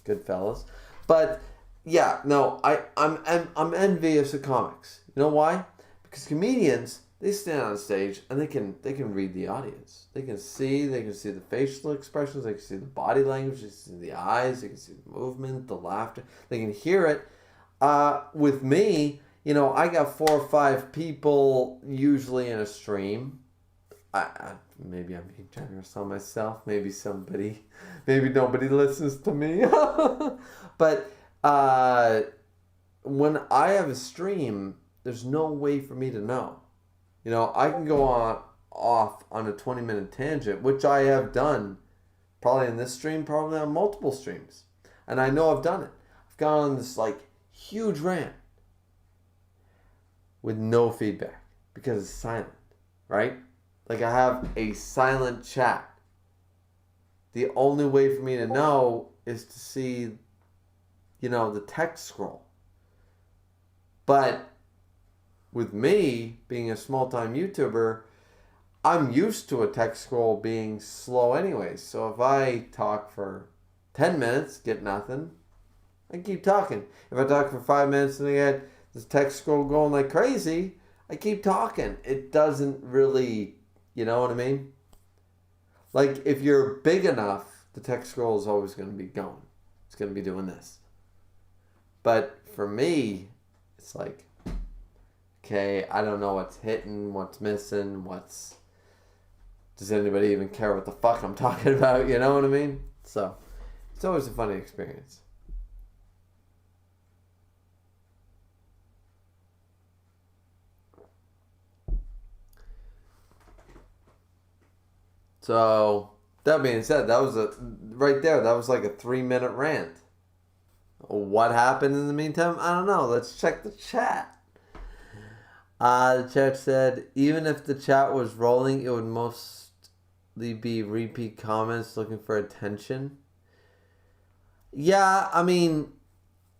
Goodfellas. But yeah, no, I'm envious of comics. You know why? Because comedians, they stand on stage and they can read the audience. They can see the facial expressions, they can see the body language, they can see the eyes, they can see the movement, the laughter. They can hear it. With me, you know, I got 4 or 5 people usually in a stream. Maybe I'm being generous on myself. Maybe nobody listens to me. But when I have a stream, there's no way for me to know. You know, I can go off on a 20-minute tangent, which I have done probably in this stream, probably on multiple streams. And I know I've done it. I've gone on this like huge rant with no feedback because it's silent, right? Like, I have a silent chat. The only way for me to know is to see, the text scroll. But with me being a small-time YouTuber, I'm used to a text scroll being slow anyways. So if I talk for 10 minutes, get nothing, I keep talking. If I talk for 5 minutes and I get this text scroll going like crazy, I keep talking. It doesn't really, you know what I mean? Like, if you're big enough, the text scroll is always going to be going. It's going to be doing this. But for me, it's like, okay, I don't know what's hitting, what's missing, does anybody even care what the fuck I'm talking about? You know what I mean? So, it's always a funny experience. So, that being said, that was right there, that was like a 3-minute rant. What happened in the meantime? I don't know. Let's check the chat. The chat said, even if the chat was rolling, it would mostly be repeat comments looking for attention. Yeah, I mean,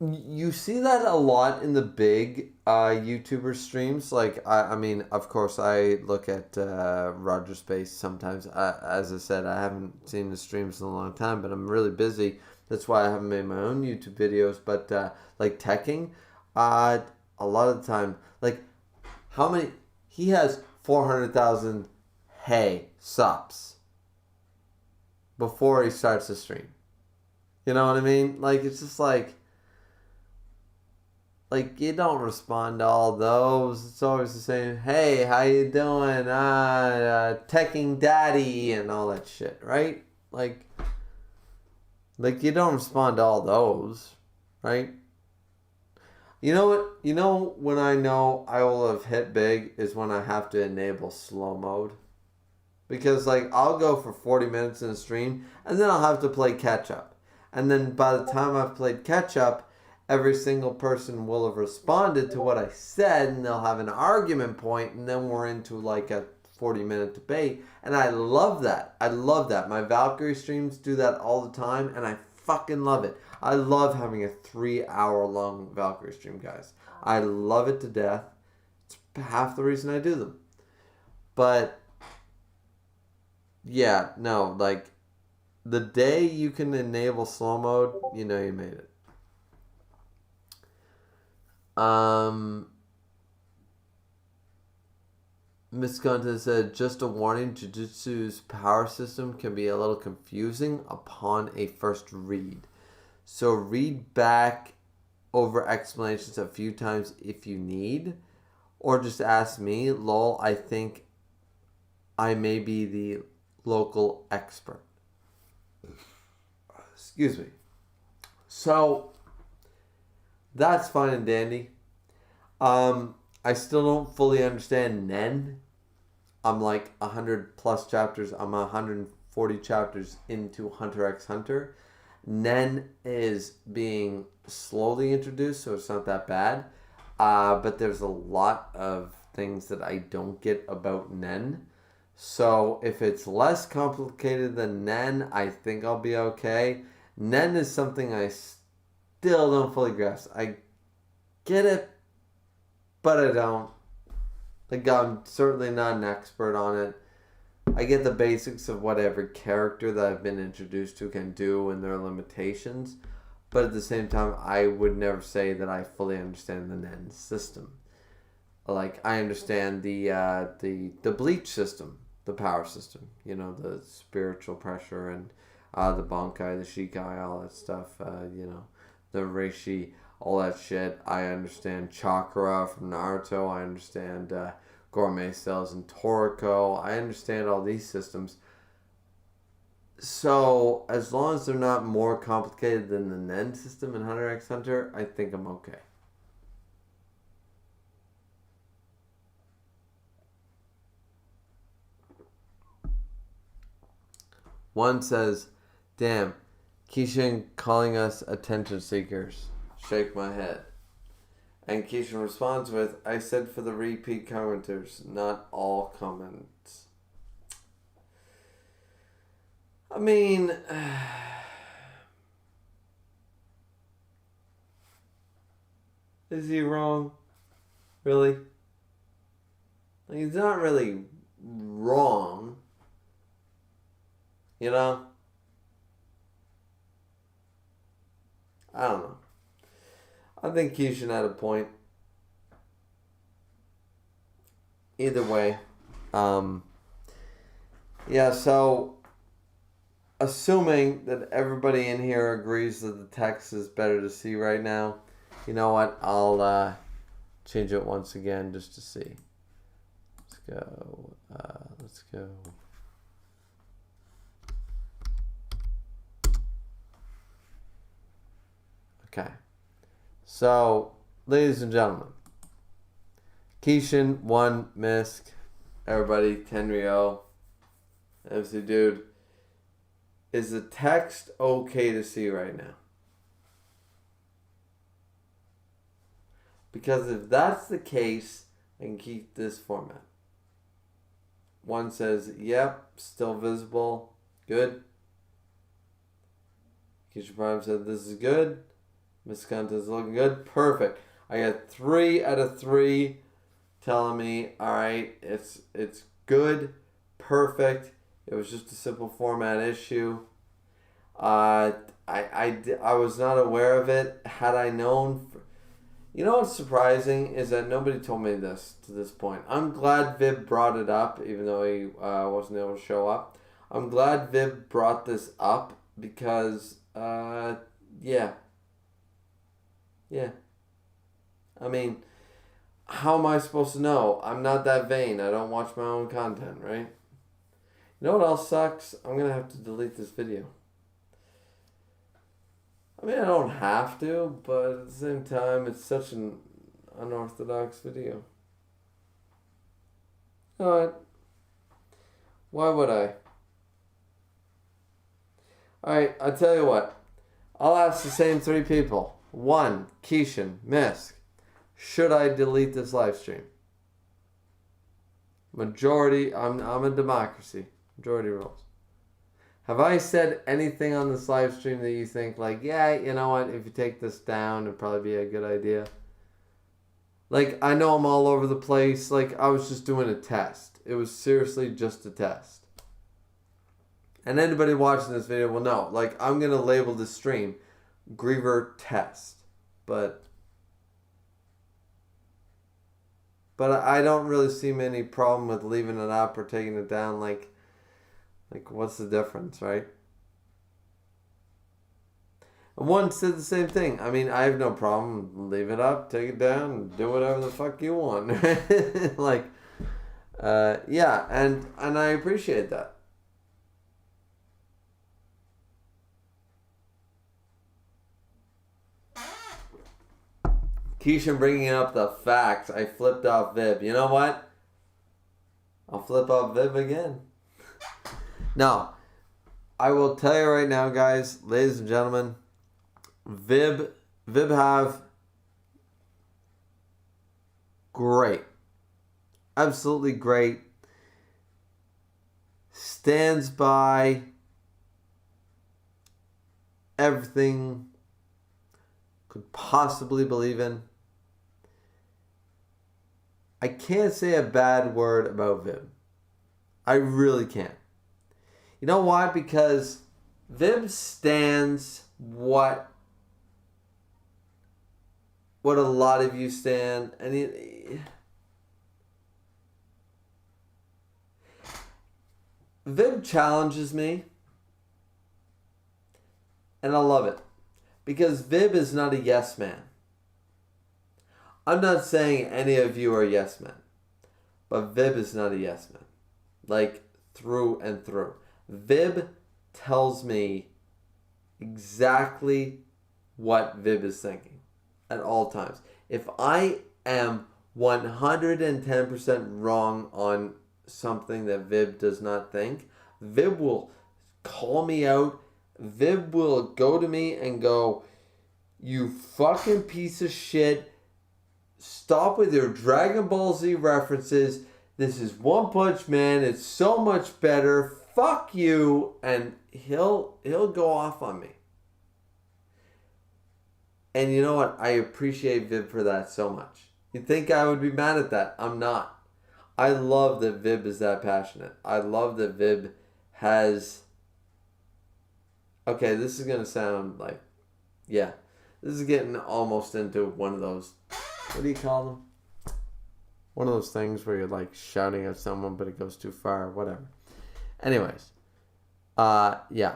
you see that a lot in the big YouTuber streams. Like, I mean, of course, I look at Roger Space sometimes. As I said, I haven't seen the streams in a long time, but I'm really busy. That's why I haven't made my own YouTube videos. But like teching, a lot of the time, like how many? He has 400,000 subs before he starts the stream. You know what I mean? Like, it's just like you don't respond to all those. It's always the same. Hey, how you doing? Teching daddy and all that shit, right? Like you don't respond to all those, right? You know what? You know when I know I will have hit big is when I have to enable slow mode. Because like I'll go for 40 minutes in a stream and then I'll have to play catch up. And then by the time I've played catch up, every single person will have responded to what I said and they'll have an argument point and then we're into like a 40-minute debate. And I love that. I love that. My Valkyrie streams do that all the time and I fucking love it. I love having a 3-hour-long Valkyrie stream, guys. I love it to death. It's half the reason I do them. But yeah, no, like the day you can enable slow mode, you know you made it. Miss Content said, just a warning, Jujutsu's power system can be a little confusing upon a first read. So read back over explanations a few times if you need. Or just ask me. Lol, I think I may be the local expert. Excuse me. So, that's fine and dandy. I still don't fully understand Nen. I'm like 100 plus chapters. I'm 140 chapters into Hunter x Hunter. Nen is being slowly introduced, so it's not that bad. But there's a lot of things that I don't get about Nen. So if it's less complicated than Nen, I think I'll be okay. Nen is something I still don't fully grasp. I get it, but I don't. Like, I'm certainly not an expert on it. I get the basics of what every character that I've been introduced to can do and their limitations. But at the same time, I would never say that I fully understand the Nen system. Like, I understand the bleach system, the power system. You know, the spiritual pressure and the Bankai, the Shikai, all that stuff. You know, the Reishi, all that shit. I understand Chakra from Naruto. I understand gourmet cells in Toriko. I understand all these systems. So, as long as they're not more complicated than the Nen system in Hunter x Hunter, I think I'm okay. One says, damn, Keishan calling us attention seekers. Shake my head. And Keishan responds with, I said for the repeat commenters, not all comments. I mean, Is he wrong? Really? Like, he's not really wrong. You know? I don't know. I think Keishan had a point. Either way. Yeah, so assuming that everybody in here agrees that the text is better to see right now, you know what? I'll change it once again just to see. Let's go. Okay. So, ladies and gentlemen, Keishan, 1, Misk, everybody, Tenryo, MC Dude. Is the text okay to see right now? Because if that's the case, I can keep this format. 1 says, yep, still visible, good. Keisha Prime said, this is good. Miss Cunt is looking good, perfect. I got 3 out of 3 telling me, alright, it's good, perfect. It was just a simple format issue. I was not aware of it. Had I known... You know what's surprising is that nobody told me this to this point. I'm glad Vib brought it up, even though he wasn't able to show up. I'm glad Vib brought this up because, yeah. I mean, how am I supposed to know? I'm not that vain. I don't watch my own content, right? You know what else sucks? I'm going to have to delete this video. I mean, I don't have to, but at the same time, it's such an unorthodox video. Alright. Why would I? Alright, I'll tell you what. I'll ask the same 3 people. 1, Keishan, Misk. Should I delete this live stream? Majority, I'm a democracy. Majority rules. Have I said anything on this live stream that you think, like, yeah, you know what, if you take this down, it'd probably be a good idea? Like, I know I'm all over the place. Like, I was just doing a test. It was seriously just a test. And anybody watching this video will know. Like, I'm going to label this stream Griever Test. But I don't really see any problem with leaving it up or taking it down. Like, what's the difference, right? And 1 said the same thing. I mean, I have no problem. Leave it up, take it down, do whatever the fuck you want. Like, yeah, and I appreciate that. Keisha bringing up the facts. I flipped off Vib. You know what? I'll flip off Vib again. Now, I will tell you right now, guys, ladies and gentlemen, Vib have great, absolutely great, stands by everything could possibly believe in. I can't say a bad word about Vib. I really can't. You know why? Because Vib stands what a lot of you stand, and Vib challenges me, and I love it, because Vib is not a yes man. I'm not saying any of you are yes men, but Vib is not a yes man, like through and through. Vib tells me exactly what Vib is thinking at all times. If I am 110% wrong on something that Vib does not think, Vib will call me out. Vib will go to me and go, you fucking piece of shit. Stop with your Dragon Ball Z references. This is One Punch Man. It's so much better. Fuck you. And he'll go off on me. And you know what? I appreciate Vib for that so much. You'd think I would be mad at that. I'm not. I love that Vib is that passionate. I love that Vib has... Okay, this is going to sound like... Yeah. This is getting almost into one of those... What do you call them? One of those things where you're like shouting at someone but it goes too far. Whatever. Anyways. Yeah.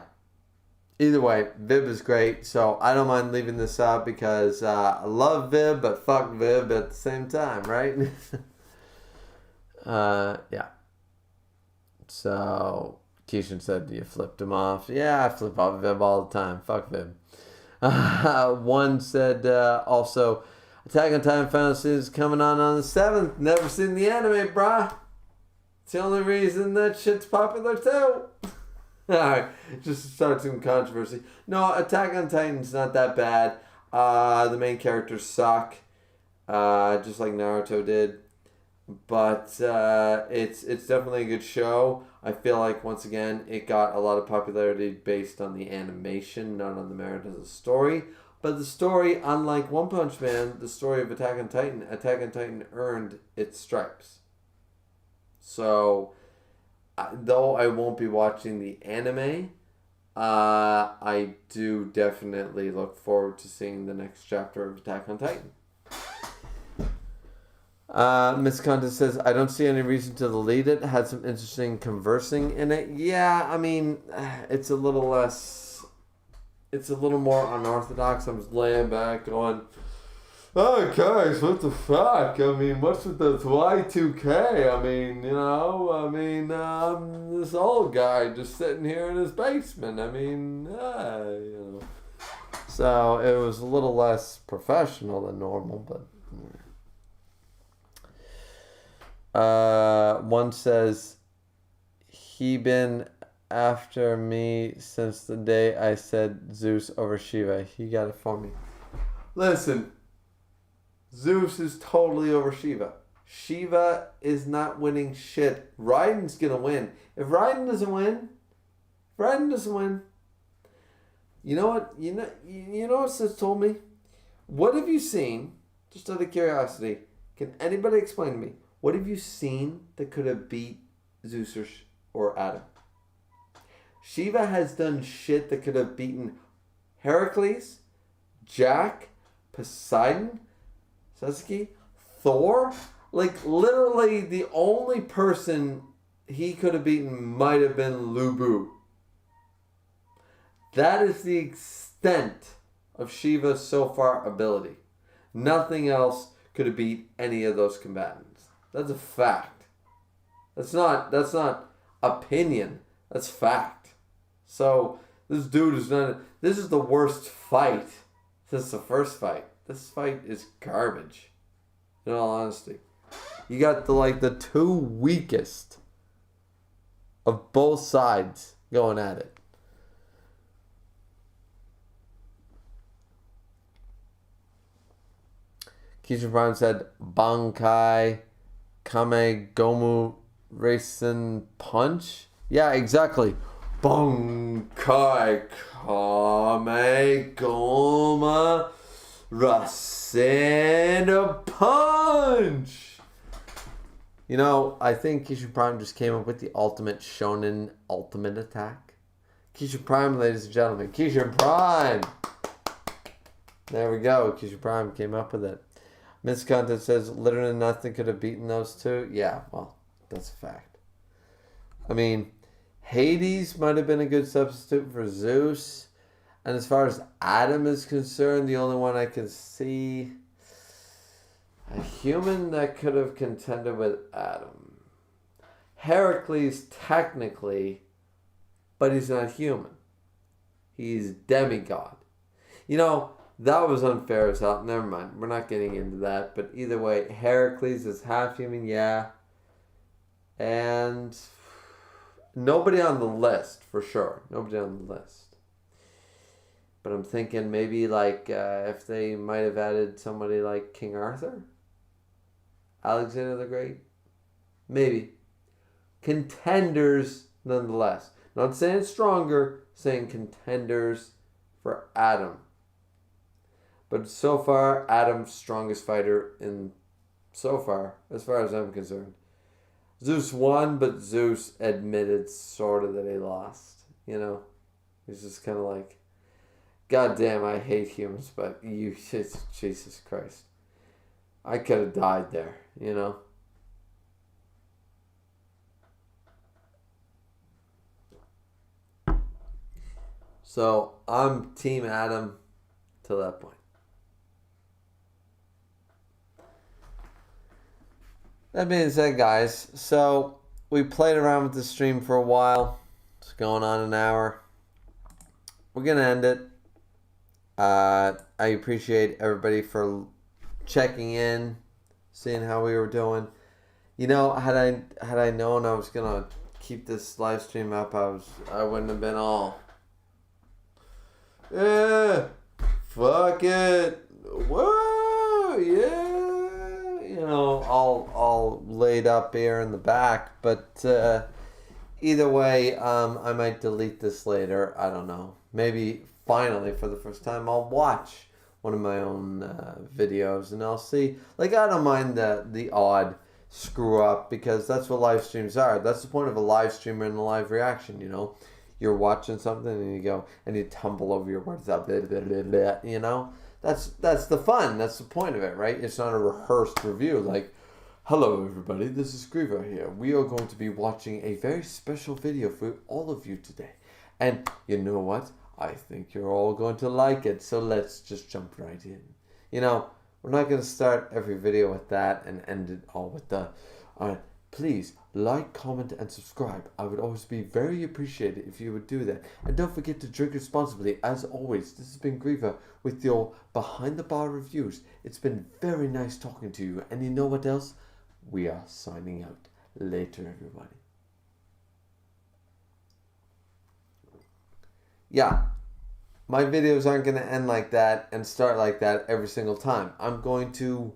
Either way, Vib is great, so I don't mind leaving this up because I love Vib, but fuck Vib at the same time, right? Yeah. So, Keishan said you flipped him off. Yeah, I flip off Vib all the time. Fuck Vib. One said also, Attack on Titan Final Season is coming on the 7th. Never seen the anime, brah. It's the only reason that shit's popular too. Alright, just to start some controversy. No, Attack on Titan's not that bad. The main characters suck, just like Naruto did. But it's definitely a good show. I feel like, once again, it got a lot of popularity based on the animation, not on the merit of the story. But the story, unlike One Punch Man, the story of Attack on Titan earned its stripes. So... though I won't be watching the anime, I do definitely look forward to seeing the next chapter of Attack on Titan. Miss Conta says, I don't see any reason to delete it. Had some interesting conversing in it. Yeah, I mean, it's a little less... It's a little more unorthodox. I'm just laying back going... Oh, guys, what the fuck? I mean, what's with the Y2K? I mean, this old guy just sitting here in his basement. I mean, So, it was a little less professional than normal, but... One says, he been after me since the day I said Zeus over Shiva. He got it for me. Listen... Zeus is totally over Shiva. Shiva is not winning shit. Raiden's gonna win. If Raiden doesn't win, you know what? You know what Sis told me? What have you seen? Just out of curiosity, can anybody explain to me? What have you seen that could have beat Zeus or Adam? Shiva has done shit that could have beaten Heracles, Jack, Poseidon, Sasuke, Thor. Like, literally the only person he could have beaten might have been Lu Bu. That is the extent of Shiva's so far ability. Nothing else could have beat any of those combatants. That's a fact. That's not opinion. That's fact. So this dude is not... This is the worst fight since the first fight. This fight is garbage. In all honesty. You got the two weakest of both sides going at it. Keisha Brown said, Bankai Kame Gomu Racing Punch? Yeah, exactly. Bankai Kame Goma Racing Punch! You know, I think Keisha Prime just came up with the ultimate shonen ultimate attack. Keisha Prime, ladies and gentlemen. Keisha Prime! There we go. Keisha Prime came up with it. Miss Content says, literally nothing could have beaten those two. Yeah, well, that's a fact. I mean, Hades might have been a good substitute for Zeus. And as far as Adam is concerned, the only one I can see... A human that could have contended with Adam. Heracles, technically, but he's not human. He's demigod. You know, that was unfair as hell. Never mind. We're not getting into that. But either way, Heracles is half human, yeah. And nobody on the list, for sure. Nobody on the list. But I'm thinking maybe if they might have added somebody like King Arthur? Alexander the Great? Maybe. Contenders, nonetheless. Not saying stronger, saying contenders for Adam. But so far, Adam's strongest fighter in so far, as far as I'm concerned. Zeus won, but Zeus admitted sort of that he lost. You know, he's just kind of like, God damn, I hate humans, but you, Jesus Christ, I could have died there. You know. So I'm Team Adam to that point. That being said, guys, so we played around with the stream for a while. It's going on an hour. We're going to end it. I appreciate everybody for checking in, seeing how we were doing. You know, had I known I was going to keep this live stream up, I wouldn't have been all, yeah, fuck it, whoa, yeah. You know, all laid up here in the back, but either way, I might delete this later. I don't know. Maybe finally, for the first time, I'll watch one of my own videos and I'll see. Like, I don't mind the odd screw up because that's what live streams are. That's the point of a live streamer and a live reaction. You know, you're watching something and you go and you tumble over your words up. You know. That's the fun. That's the point of it, right? It's not a rehearsed review. Like, hello everybody, this is Griever here. We are going to be watching a very special video for all of you today. And you know what? I think you're all going to like it. So let's just jump right in. You know, we're not going to start every video with that and end it all with the, please like, comment, and subscribe. I would always be very appreciated if you would do that. And don't forget to drink responsibly. As always, this has been Griever with your Behind the Bar reviews. It's been very nice talking to you. And you know what else? We are signing out. Later, everybody. Yeah, my videos aren't going to end like that and start like that every single time. I'm going to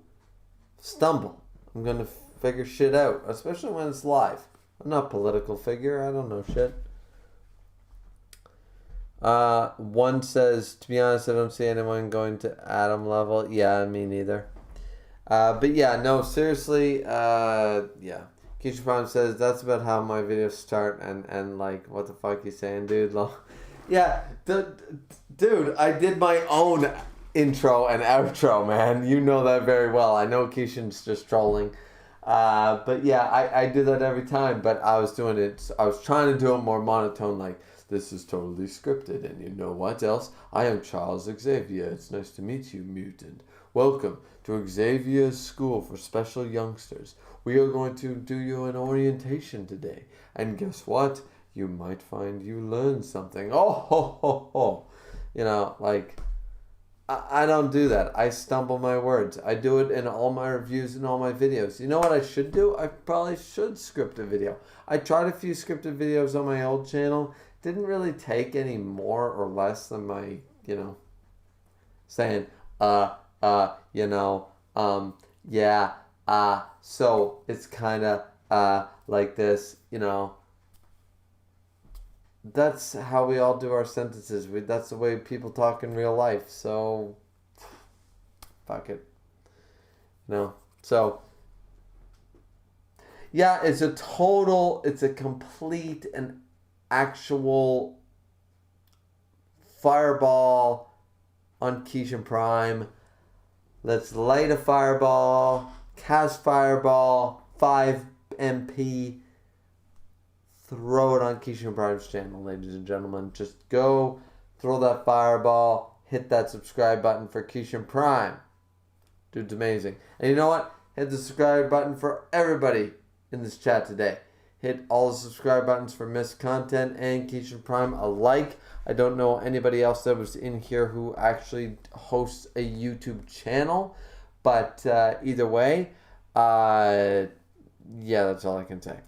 stumble. I'm going to figure shit out, especially when it's live. I'm not a political figure. I don't know shit. One says, to be honest, I don't see anyone going to Adam level. Yeah, me neither. But yeah, no, seriously, yeah. Keisha Prime says, that's about how my videos start and like, what the fuck you saying, dude? Yeah, dude, I did my own intro and outro, man. You know that very well. I know Keisha's just trolling. But yeah, I do that every time, but I was trying to do it more monotone, like, this is totally scripted, and you know what else? I am Charles Xavier. It's nice to meet you, mutant. Welcome to Xavier's School for Special Youngsters. We are going to do you an orientation today, and guess what? You might find you learned something. Oh, ho, ho, ho. You know, like, I don't do that. I stumble my words. I do it in all my reviews and all my videos. You know what I should do? I probably should script a video. I tried a few scripted videos on my old channel. Didn't really take any more or less than my, you know, saying, you know, yeah, so it's kind of, like this, you know. That's how we all do our sentences. That's the way people talk in real life. So, fuck it. No. So, yeah, it's a complete and actual fireball on Keisha Prime. Let's light a fireball, cast fireball, 5 MP. Throw it on Keisha Prime's channel, ladies and gentlemen. Just go, throw that fireball, hit that subscribe button for Keisha Prime. Dude's amazing. And you know what? Hit the subscribe button for everybody in this chat today. Hit all the subscribe buttons for Missed Content and Keisha Prime alike. I don't know anybody else that was in here who actually hosts a YouTube channel. But either way, yeah, that's all I can say.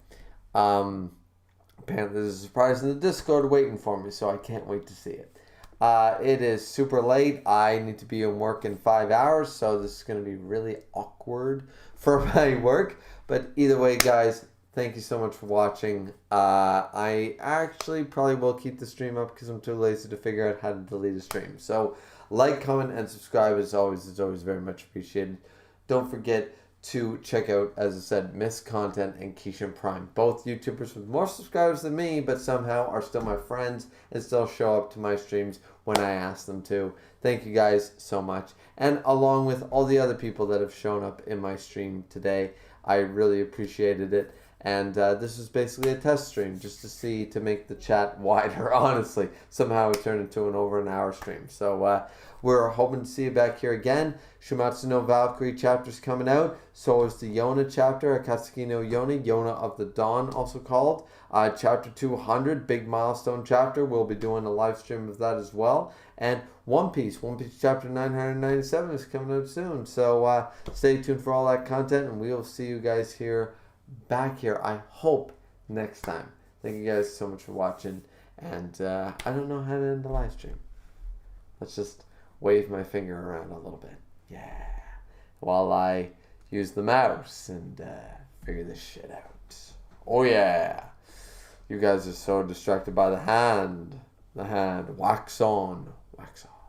Apparently there's a surprise in the Discord waiting for me, so I can't wait to see it. It is super late. I need to be in work in 5 hours, so this is going to be really awkward for my work. But either way, guys, thank you so much for watching. I actually probably will keep the stream up because I'm too lazy to figure out how to delete a stream. So Like, comment, and subscribe as always. It's always very much appreciated. Don't forget to check out, as I said, Miss Content and Keishan Prime. Both YouTubers with more subscribers than me, but somehow are still my friends and still show up to my streams when I ask them to. Thank you guys so much. And along with all the other people that have shown up in my stream today, I really appreciated it. And this was basically a test stream just to see, to make the chat wider, honestly. Somehow it turned into an over an hour stream. So we're hoping to see you back here again. Shumatsu no Valkyrie chapter's coming out. So is the Yona chapter, Akatsuki no Yona, Yona of the Dawn also called. Chapter 200, big milestone chapter. We'll be doing a live stream of that as well. And One Piece chapter 997 is coming out soon. So stay tuned for all that content, and we will see you guys back here, I hope, next time. Thank you guys so much for watching. And I don't know how to end the live stream. Let's just wave my finger around a little bit. Yeah. While I use the mouse and figure this shit out. Oh yeah. You guys are so distracted by the hand. The hand. Wax on. Wax off.